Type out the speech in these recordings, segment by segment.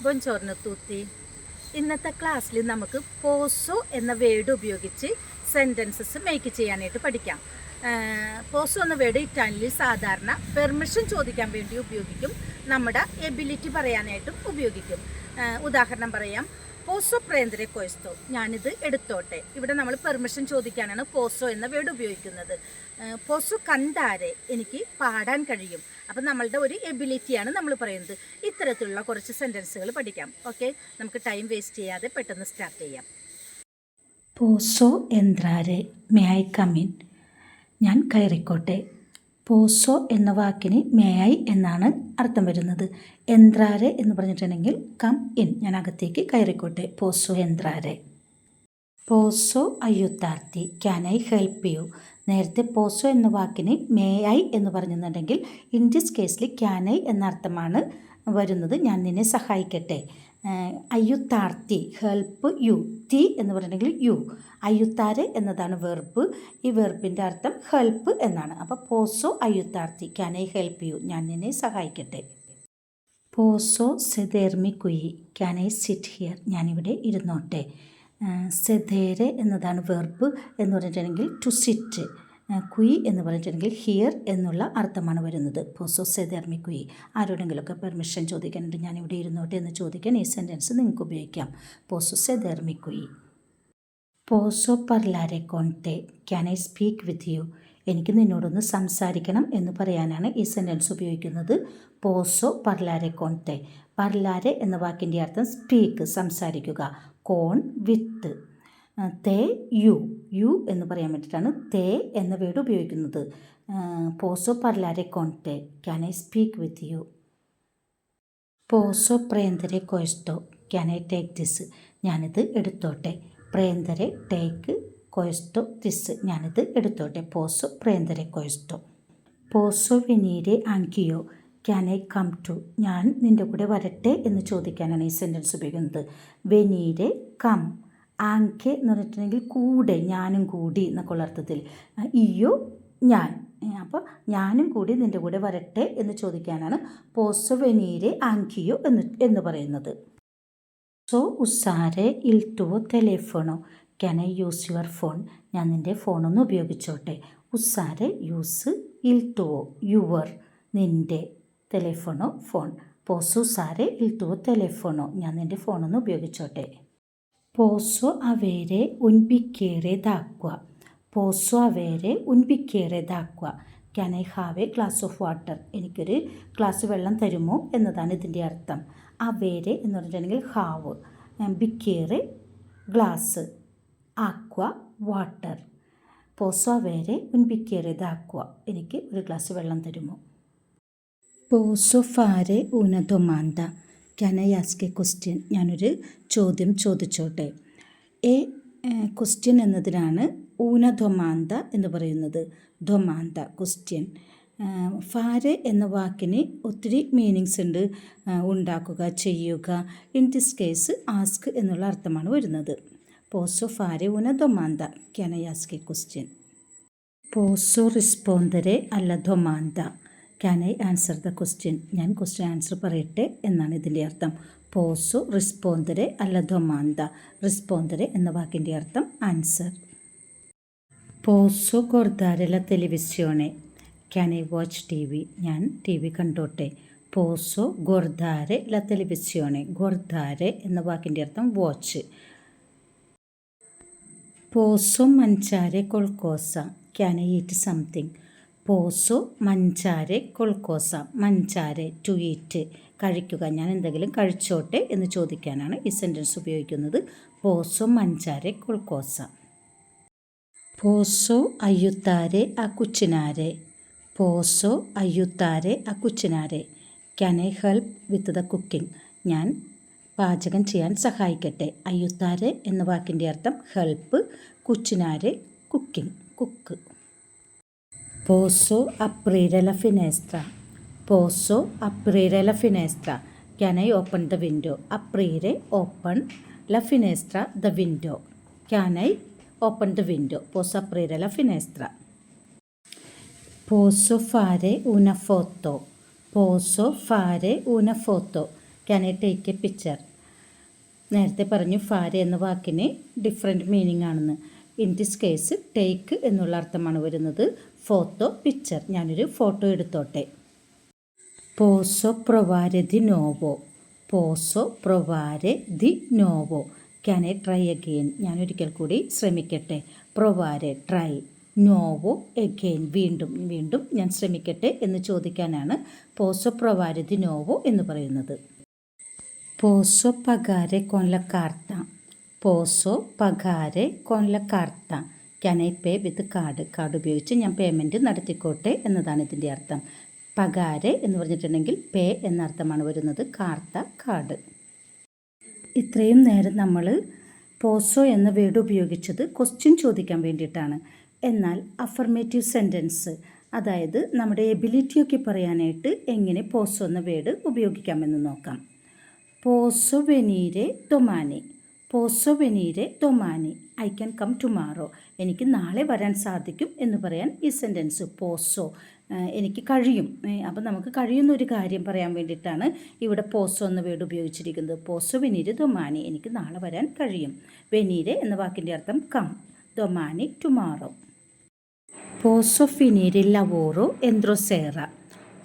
ബോൺജോർണോ തൂത്തി. ഇന്നത്തെ ക്ലാസ്സിൽ നമുക്ക് പോസോ എന്ന വേർഡ് ഉപയോഗിച്ച് സെൻറ്റൻസസ് മേക്ക് ചെയ്യാനായിട്ട് പഠിക്കാം. പോസോ എന്ന വേർഡ് ഇറ്റാലിയിൽ സാധാരണ പെർമിഷൻ ചോദിക്കാൻ വേണ്ടി ഉപയോഗിക്കും, നമ്മുടെ എബിലിറ്റി പറയാനായിട്ടും ഉപയോഗിക്കും. ഉദാഹരണം പറയാം, പോസോ പ്രേന്ദ്രെ കൊയസ്തോ, ഞാനിത് എടുത്തോട്ടെ. ഇവിടെ നമ്മൾ പെർമിഷൻ ചോദിക്കാനാണ് പോസോ എന്ന വേർഡ് ഉപയോഗിക്കുന്നത്. പോസോ കണ്ടാരെ, എനിക്ക് പാടാൻ കഴിയും. അപ്പം നമ്മളുടെ ഒരു എബിലിറ്റിയാണ് നമ്മൾ പറയുന്നത്. ഇത്തരത്തിലുള്ള കുറച്ച് സെൻറ്റൻസുകൾ പഠിക്കാം. ഓക്കെ, നമുക്ക് ടൈം വേസ്റ്റ് ചെയ്യാതെ പെട്ടെന്ന് സ്റ്റാർട്ട് ചെയ്യാം. പോസോ എൻട്രാരെ, മേ ഐ കം ഇൻ, ഞാൻ കയറിക്കോട്ടെ. പോസോ എന്ന വാക്കിന് മേ ഐ എന്നാണ് അർത്ഥം വരുന്നത്. എൻട്രാരെ എന്ന് പറഞ്ഞിട്ടുണ്ടെങ്കിൽ കം ഇൻ, ഞാൻ അകത്തേക്ക് കയറിക്കോട്ടെ. പോസോ എൻട്രാരെ. പോസോ അയ്യുത്താർത്തി, ക്യാൻ ഐ ഹെൽപ്പ് യു. നേരത്തെ പോസോ എന്ന വാക്കിന് മേ ഐ എന്ന് പറഞ്ഞിട്ടുണ്ടെങ്കിൽ ഇൻ ദിസ് കേസിൽ ക്യാൻ ഐ എന്ന അർത്ഥമാണ് വരുന്നത്, ഞാൻ നിന്നെ സഹായിക്കട്ടെ. അയ്യുത്താർത്തി, ഹെൽപ്പ് യു. തി എന്ന് പറഞ്ഞിട്ടുണ്ടെങ്കിൽ യു. അയ്യുത്താരെ എന്നതാണ് വെർബ്. ഈ വെർബിൻ്റെ അർത്ഥം ഹെൽപ്പ് എന്നാണ്. അപ്പോൾ പോസോ അയ്യുത്താർത്തി, ക്യാൻ ഐ ഹെൽപ്പ് യു, ഞാൻ നിന്നെ സഹായിക്കട്ടെ. പോസോ സെദേർമി Kui, can I sit here, ഞാനിവിടെ ഇരുന്നോട്ടെ. സെദേരെ എന്നതാണ് വെർബ് എന്ന് പറഞ്ഞിട്ടുണ്ടെങ്കിൽ ടു സിറ്റ്. കുയി എന്ന് പറഞ്ഞിട്ടുണ്ടെങ്കിൽ ഹിയർ എന്നുള്ള അർത്ഥമാണ് വരുന്നത്. പോസോ സെദേർമി കുയി, ആരോടെങ്കിലുമൊക്കെ പെർമിഷൻ ചോദിക്കാനുണ്ട്, ഞാനിവിടെ ഇരുന്നോട്ടെ എന്ന് ചോദിക്കാൻ ഈ സെൻറ്റൻസ് നിങ്ങൾക്ക് ഉപയോഗിക്കാം. പോസോ സെദേർമി കുയി. പോസോ പർലാരെ കോൺടെ, can I speak with you, എനിക്ക് നിന്നോടൊന്ന് സംസാരിക്കണം എന്ന് പറയാനാണ് ഈ സെൻറ്റൻസ് ഉപയോഗിക്കുന്നത്. പോസോ പർലാരെ കോൺടെ. പർലാരെ എന്ന വാക്കിൻ്റെ അർത്ഥം സ്പീക്ക്, സംസാരിക്കുക. കോൺ വിത്ത്. തേ യു, യു എന്ന് പറയാൻ വേണ്ടിയിട്ടാണ് തേ എന്ന വേർഡ് ഉപയോഗിക്കുന്നത്. പോസോ പർലാരെ കോൺടെ, can I speak with you. പോസോ പ്രേന്തരെ കൊയസ്തോ, ക്യാൻ ഐ ടേക്ക് ദിസ്, ഞാനിത് എടുത്തോട്ടെ. പ്രേന്തരെ ടേക്ക്, കൊയസ്തോ ദിസ്, ഞാനിത് എടുത്തോട്ടെ. പോസോ പ്രേന്തരെ കൊയസ്തോ. പോസോ വെനീരെ ആങ്കിയോ, ക്യാൻ ഐ കം ടു, ഞാൻ നിൻ്റെ കൂടെ വരട്ടെ എന്ന് ചോദിക്കാനാണ് ഈ സെൻറ്റൻസ് ഉപയോഗിക്കുന്നത്. വെനീരെ കം. ആങ്കെ എന്ന് പറഞ്ഞിട്ടുണ്ടെങ്കിൽ കൂടെ, ഞാനും കൂടി എന്നൊക്കെയുള്ള അർത്ഥത്തിൽ. ഇയോ ഞാൻ, അപ്പോൾ കൂടി നിൻ്റെ കൂടെ വരട്ടെ എന്ന് ചോദിക്കാനാണ് പോസോ വെനീരെ ആങ്കിയോ എന്ന് പറയുന്നത്. സോ ഉസാരെ ഇൽ തുവോ ടെലിഫോണോ, can I use your phone, ഞാൻ നിൻ്റെ ഫോണൊന്ന് ഉപയോഗിച്ചോട്ടെ. ഉസാരെ യൂസ്, ഇൽ തുവോ യുവർ, നിൻ്റെ, ടെലിഫോണോ ഫോൺ. പോസോ ഉസാരെ ഇൽ തുവോ ടെലിഫോണോ, ഞാൻ നിൻ്റെ ഫോണൊന്ന് ഉപയോഗിച്ചോട്ടെ. പോസോ അവേരെ ഉൻ ബിക്കേറെ ദാക്വ, പോസോ അവേരെ ഉൻ ബിക്കേറെ ദാക്വ, can I have a glass of water, എനിക്കൊരു ഗ്ലാസ് വെള്ളം തരുമോ എന്നതാണ് ഇതിൻ്റെ അർത്ഥം. അവേരെ എന്ന് പറഞ്ഞിട്ടുണ്ടെങ്കിൽ ഹാവ്, ബിക്കേറെ ഗ്ലാസ്, ആക്വ വാട്ടർ. പോസോ അവേരെ ഉൻ ബിക്കേറെ ദാക്വ, എനിക്ക് ഒരു ഗ്ലാസ് വെള്ളം തരുമോ. പോസോ ഫാരെ ഊന ദൊമാന്ത, can I ask a question, ഞാനൊരു ചോദ്യം ചോദിച്ചോട്ടെ. എ ക്വസ്റ്റ്യൻ എന്നതിനാണ് ഊന ദൊമാന്ത എന്ന് പറയുന്നത്. ദൊമാന്ത ക്വസ്റ്റ്യൻ. ഫാരെ എന്ന വാക്കിന് ഒത്തിരി മീനിങ്സ് ഉണ്ട്. ഉണ്ടാക്കുക, ചെയ്യുക. ഇൻ ദിസ് കേസ് ആസ്ക് എന്നുള്ള അർത്ഥമാണ് വരുന്നത്. പോസോ ഫാരെ ഊന ദൊമാന്ത, can I ask a question. പോസോ റിസ്പോണ്ടരെ അല്ല ദൊമാന്ത, can I answer the question, ഞാൻ ക്വസ്റ്റ്യൻ ആൻസർ പറയട്ടെ എന്നാണ് ഇതിൻ്റെ അർത്ഥം. പോസോ റിസ്പോണ്ടരെ അല്ല ദൊമാന്ത, റിസ്പോണ്ടരെ എന്ന വാക്കിൻ്റെ അർത്ഥം ആൻസർ. പോസോ ഗോർദാരെ ല ടെലിവിസിയോണെ, can I watch T V, ഞാൻ ടി വി കണ്ടോട്ടെ. പോസോ ഗോർദാരെ ല ടെലിവിസിയോണെ, ഗോർദാരെ എന്ന വാക്കിൻ്റെ അർത്ഥം വാച്ച്. പോസോ മഞ്ചാരെ കൊൾക്കോസ, ക്യാൻ ഐ ഈറ്റ് സംതിങ്, പോസോ മഞ്ചാരെ കൊൾക്കോസ, മഞ്ചാരെ ടു ഈറ്റ്, കഴിക്കുക, ഞാൻ എന്തെങ്കിലും കഴിച്ചോട്ടെ എന്ന് ചോദിക്കാനാണ് ഈ സെൻറ്റൻസ് ഉപയോഗിക്കുന്നത്. പോസോ മഞ്ചാരെ കൊൾക്കോസ. പോസോ അയ്യുത്താരെ അക്കുച്ചിനാരെ, പോസോ അയ്യുത്താരെ അക്കുച്ചിനാരെ, can I help with the cooking, ഞാൻ പാചകം ചെയ്യാൻ സഹായിക്കട്ടെ. അയ്യുത്താരെ എന്ന വാക്കിൻ്റെ അർത്ഥം ഹെൽപ്പ്, കുച്ചിനാരെ കുക്കിംഗ്, കുക്ക്. പോസോ അപ്രീരെ ല ഫിനേസ്ത്ര, പോസോ അപ്രീരെ ല ഫിനേസ്ത്ര, can I open the window, അപ്രീരെ ഓപ്പൺ, ല ഫിനേസ്ത്ര the window, can I open the window. പോസോ അപ്രീരെ ല ഫിനേസ്ത്ര. പോസോ ഫാരെ una foto, posso fare una foto, can I take a picture. നേരത്തെ പറഞ്ഞു ഫാര എന്ന വാക്കിന് ഡിഫറെൻറ്റ് മീനിങ് ആണെന്ന്. ഇൻ ദിസ് കേസ് ടേക്ക് എന്നുള്ള അർത്ഥമാണ് വരുന്നത്. Photo, picture. ഞാനൊരു ഫോട്ടോ എടുത്തോട്ടെ. പോസോ പ്രൊവാരെ ദി നോവോ. പോസോ പ്രൊവാരെ ദി novo. Can I try again. ഞാനൊരിക്കൽ കൂടി ശ്രമിക്കട്ടെ. പ്രൊവാരെ ട്രൈ, നോവോ എഗെയിൻ വീണ്ടും വീണ്ടും ഞാൻ ശ്രമിക്കട്ടെ എന്ന് ചോദിക്കാനാണ് പോസോ പ്രൊവാരെ ദി നോവോ എന്ന് പറയുന്നത്. പോസോ പഗാരെ കോൺ ല കാർത്ത. പോസോ പഗാരെ കോൺ ല കാർത്ത. Can I pay with card. Card ഉപയോഗിച്ച് ഞാൻ പേയ്മെൻറ്റ് നടത്തിക്കോട്ടെ എന്നതാണ് ഇതിൻ്റെ അർത്ഥം. പഗാരെ എന്ന് പറഞ്ഞിട്ടുണ്ടെങ്കിൽ പേ എന്ന അർത്ഥമാണ് വരുന്നത്. കാർത്ത കാർഡ്. ഇത്രയും നേരം നമ്മൾ പോസോ എന്ന വേർഡ് ഉപയോഗിച്ചത് ക്വസ്റ്റ്യൻ ചോദിക്കാൻ വേണ്ടിയിട്ടാണ്. എന്നാൽ അഫർമേറ്റീവ് സെൻറ്റൻസ്, അതായത് നമ്മുടെ എബിലിറ്റിയൊക്കെ പറയാനായിട്ട് എങ്ങനെ പോസോ എന്ന വേർഡ് ഉപയോഗിക്കാമെന്ന് നോക്കാം. പോസോ വെനീരെ ദൊമാനി. പോസോ വെനീരെ ദൊമാനി. I can come tomorrow. എനിക്ക് നാളെ വരാൻ സാധിക്കും എന്ന് പറയാൻ ഈ സെൻറ്റൻസ് പോസോ, എനിക്ക് കഴിയും. അപ്പം നമുക്ക് കഴിയുന്നൊരു കാര്യം പറയാൻ വേണ്ടിയിട്ടാണ് ഇവിടെ പോസോ എന്ന വേർഡ് ഉപയോഗിച്ചിരിക്കുന്നത്. പോസോ വെനീരെ ദൊമാനി. എനിക്ക് നാളെ വരാൻ കഴിയും. വെനീരെ എന്ന വാക്കിൻ്റെ അർത്ഥം കം, ദൊമാനി ടുമാറോ. പോസോ ഫിനീരെ ലവോറോ എൻട്രോ സേറ.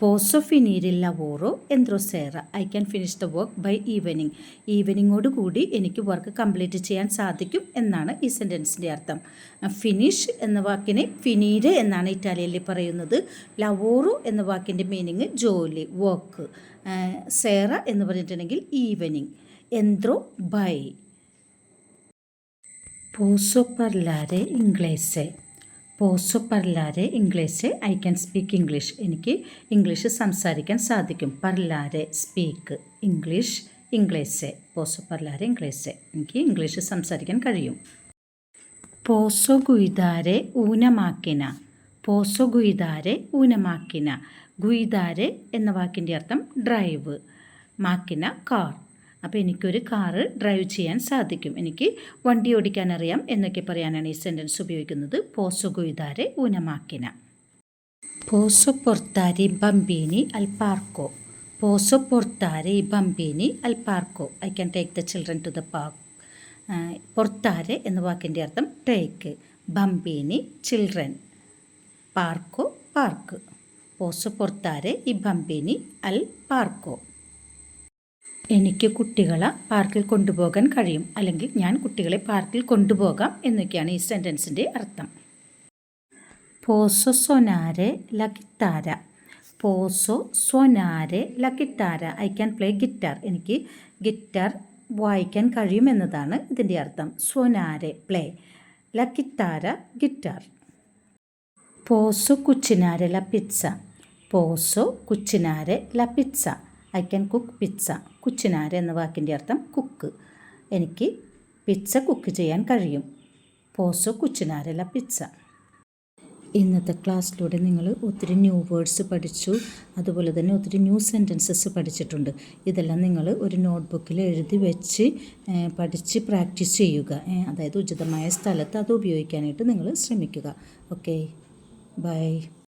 പോസോ ഫിനീരെ ലവോറോ എൻട്രോ സേറ. I can finish the work by evening. ഈവനിങ്ങോട് കൂടി എനിക്ക് വർക്ക് കംപ്ലീറ്റ് ചെയ്യാൻ സാധിക്കും എന്നാണ് ഈ സെൻറ്റൻസിൻ്റെ അർത്ഥം. ഫിനിഷ് എന്ന വാക്കിനെ ഫിനീരെ എന്നാണ് ഇറ്റാലിയനിൽ പറയുന്നത്. ലവോറോ എന്ന വാക്കിൻ്റെ മീനിങ് ജോലി, വർക്ക്. സേറ എന്ന് പറഞ്ഞിട്ടുണ്ടെങ്കിൽ ഈവനിങ്. എൻട്രോ ബൈ. പോസോ പർലാരെ ഇംഗ്ലീഷ്. പോസോ പർലാരെ English. I can speak English. എനിക്ക് ഇംഗ്ലീഷ് സംസാരിക്കാൻ സാധിക്കും. പർലാരെ സ്പീക്ക്, ഇംഗ്ലീഷ്, ഇംഗ്ലീഷ്. പോസോ പർലാരെ ഇംഗ്ലീഷ്. എനിക്ക് ഇംഗ്ലീഷ് സംസാരിക്കാൻ കഴിയും. പോസോ ഗുയിദാരെ ഊന മാക്കിന. പോസോ ഗുയിദാരെ ഊന മാക്കിന. ഗുയിദാരെ എന്ന വാക്കിൻ്റെ അർത്ഥം ഡ്രൈവ്, മാക്കിന കാർ. അപ്പോൾ എനിക്കൊരു കാറ് ഡ്രൈവ് ചെയ്യാൻ സാധിക്കും, എനിക്ക് വണ്ടി ഓടിക്കാൻ അറിയാം എന്നൊക്കെ പറയാനാണ് ഈ സെൻറ്റൻസ് ഉപയോഗിക്കുന്നത്. പോസോ ഗുയിദാരെ ഊന മാക്കിന. പോസോ പൊർത്താരെ ബംബീനി അൽ പാർക്കോ. പോസോ പൊർത്താരെ ബംബീനി അൽ പാർക്കോ. I can take the children to the park. പൊർത്താരെ എന്ന വാക്കിൻ്റെ അർത്ഥം ടേക്ക്, ബംബീനി ചിൽഡ്രൻ, പാർക്കോ പാർക്ക്. പോസോ പൊർത്താരെ ഈ ബംബീനി അൽ പാർക്കോ. എനിക്ക് കുട്ടികളെ പാർക്കിൽ കൊണ്ടുപോകാൻ കഴിയും, അല്ലെങ്കിൽ ഞാൻ കുട്ടികളെ പാർക്കിൽ കൊണ്ടുപോകാം എന്നൊക്കെയാണ് ഈ സെൻറ്റൻസിൻ്റെ അർത്ഥം. പോസോ സൊനാരെ ല ഗിത്താര. പോസോ സൊനാരെ ല ഗിത്താര. I can play guitar. എനിക്ക് ഗിറ്റാർ വായിക്കാൻ കഴിയുമെന്നതാണ് ഇതിൻ്റെ അർത്ഥം. സൊനാരെ പ്ലേ, ല ഗിത്താര ഗിറ്റാർ. പോസോ കുച്ചിനാരെ ല പിസ്സ. പോസോ കുച്ചിനാരെ ല pizza. I can cook pizza. കുച്ചിനാരെ എന്ന വാക്കിൻ്റെ അർത്ഥം കുക്ക്. എനിക്ക് പിസ്സ കുക്ക് ചെയ്യാൻ കഴിയും. പോസോ കുച്ചിനാരെ ല പിസ്സ. ഇന്നത്തെ ക്ലാസ്സിലൂടെ നിങ്ങൾ ഒത്തിരി ന്യൂ വേർഡ്സ് പഠിച്ചു, അതുപോലെ തന്നെ ഒത്തിരി ന്യൂ സെൻറ്റൻസസ് പഠിച്ചിട്ടുണ്ട്. ഇതെല്ലാം നിങ്ങൾ ഒരു നോട്ട്ബുക്കിൽ എഴുതി വെച്ച് പഠിച്ച് പ്രാക്ടീസ് ചെയ്യുക. അതായത് ഉചിതമായ സ്ഥലത്ത് അത് ഉപയോഗിക്കാനായിട്ട് നിങ്ങൾ ശ്രമിക്കുക. Okay, by.